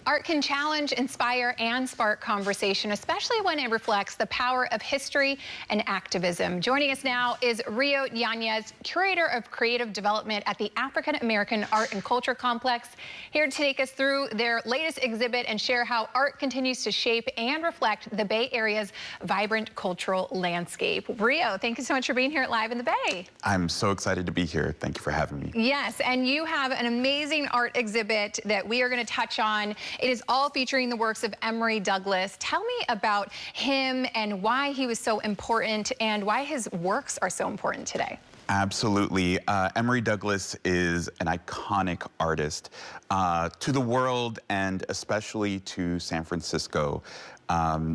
Art can challenge, inspire, and spark conversation, especially when it reflects the power of history and activism. Joining us now is Rio Yañez, Curator of Creative Development at the African American Art and Culture Complex, here to take us through their latest exhibit and share how art continues to shape and reflect the Bay Area's vibrant cultural landscape. Rio, thank you so much for being here at Live in the Bay. I'm so excited to be here. Thank you for having me. Yes, and you have an amazing art exhibit that we are going to touch on. It is all featuring the works of Emory Douglas. Tell me about him and why he was so important and why his works are so important today. Absolutely. Emory Douglas is an iconic artist to the world and especially to San Francisco.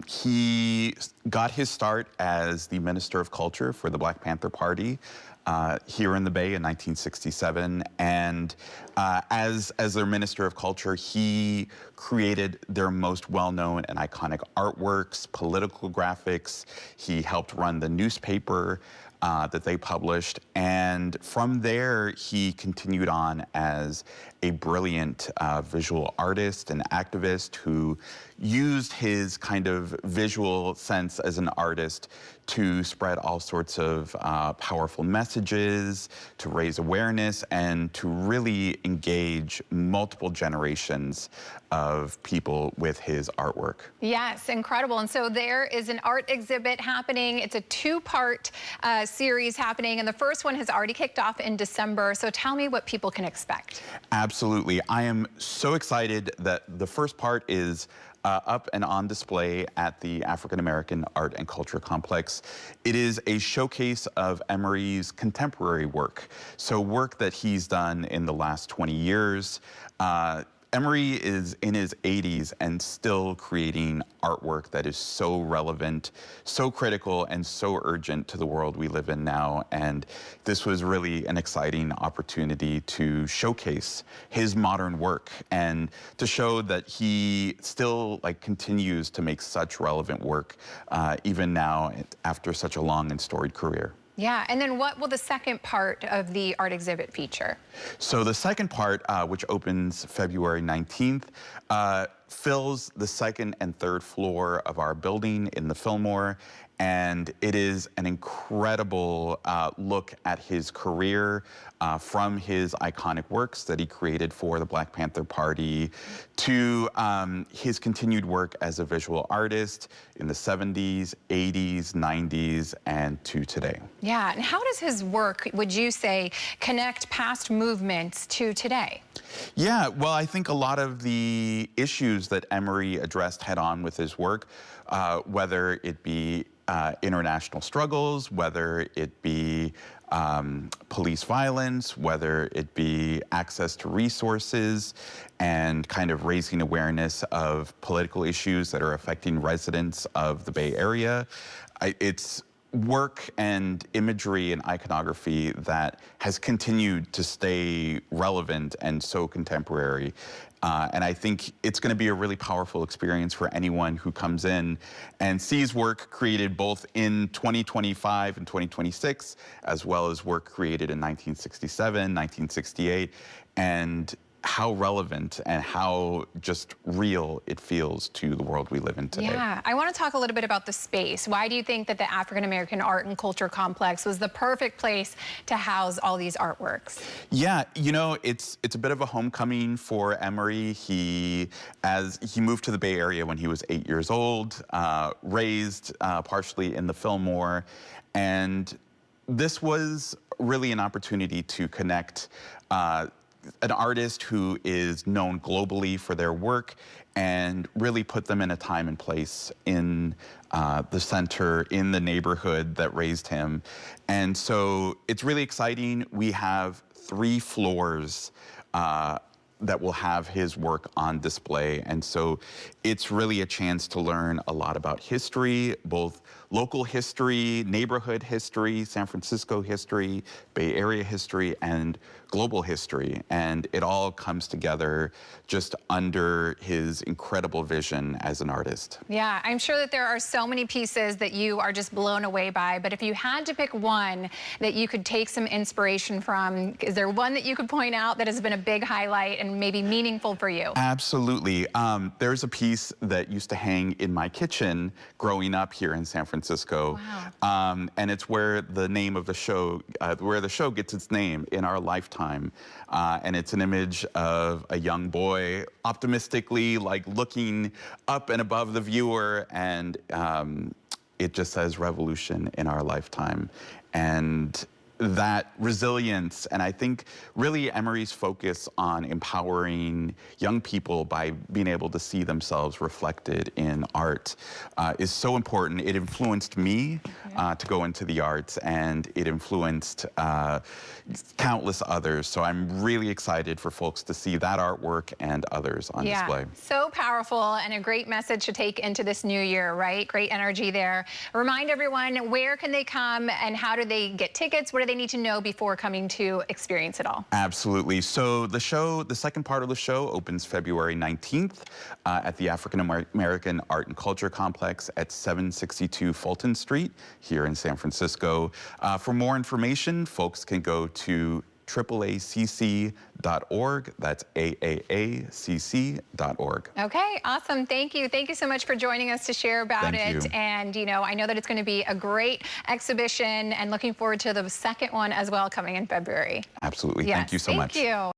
He got his start as the Minister of Culture for the Black Panther Party here in the Bay in 1967, and as their Minister of Culture, he created their most well-known and iconic artworks, political graphics. He helped run the newspaper that they published, and from there he continued on as a brilliant visual artist and activist who used his kind of visual sense as an artist to spread all sorts of powerful messages, to raise awareness, and to really engage multiple generations of people with his artwork. Yes, incredible. And so there is an art exhibit happening. It's a two-part series happening, and the first one has already kicked off in December. So tell me what people can expect. Absolutely. I am so excited that the first part is up and on display at the African American Art and Culture Complex. It is a showcase of Emory's contemporary work, so work that he's done in the last 20 years. Emory is in his 80s and still creating artwork that is so relevant, so critical, and so urgent to the world we live in now. And this was really an exciting opportunity to showcase his modern work and to show that he still continues to make such relevant work even now after such a long and storied career. Yeah, and then what will the second part of the art exhibit feature? So the second part, which opens February 19th, fills the second and third floor of our building in the Fillmore, and it is an incredible look at his career from his iconic works that he created for the Black Panther Party to his continued work as a visual artist in the 70s, 80s, 90s, and to today. Yeah, and how does his work, would you say, connect past movements to today? Yeah, well, I think a lot of the issues that Emory addressed head-on with his work, whether it be international struggles, whether it be police violence, whether it be access to resources, and kind of raising awareness of political issues that are affecting residents of the Bay Area. It's work and imagery and iconography that has continued to stay relevant and so contemporary. And I think it's going to be a really powerful experience for anyone who comes in and sees work created both in 2025 and 2026, as well as work created in 1967, 1968, and how relevant and how just real it feels to the world we live in today. Yeah, I want to talk a little bit about the space. Why do you think that the African American Art and Culture Complex was the perfect place to house all these artworks? Yeah, you know, it's a bit of a homecoming for Emory. As he moved to the Bay Area when he was 8 years old, raised partially in the Fillmore, and this was really an opportunity to connect an artist who is known globally for their work and really put them in a time and place in the center, in the neighborhood that raised him. And so it's really exciting. We have 3 floors that will have his work on display. And so it's really a chance to learn a lot about history, both local history, neighborhood history, San Francisco history, Bay Area history, and global history. And it all comes together just under his incredible vision as an artist. Yeah, I'm sure that there are so many pieces that you are just blown away by, but if you had to pick one that you could take some inspiration from, is there one that you could point out that has been a big highlight, and maybe meaningful for you. Absolutely. There's a piece that used to hang in my kitchen growing up here in San Francisco. Wow. And it's where the name of the show, where the show gets its name, In Our Lifetime. And it's an image of a young boy optimistically like looking up and above the viewer, and it just says revolution in our lifetime. And that resilience, and I think really Emory's focus on empowering young people by being able to see themselves reflected in art is so important. It influenced me to go into the arts, and it influenced countless others. So I'm really excited for folks to see that artwork and others on display. So powerful, and a great message to take into this new year, right? Great energy there. Remind everyone, where can they come and how do they get tickets? What do they need to know before coming to experience it all? Absolutely. So the show, the second part of the show opens February 19th at the African American Art and Culture Complex at 762 Fulton Street here in San Francisco. For more information, folks can go to AAACC.org. That's AAACC.org. Okay, awesome. Thank you. Thank you so much for joining us to share about it. And, you know, I know that it's going to be a great exhibition, and looking forward to the second one as well coming in February. Absolutely. Yes, thank you so much. Thank you.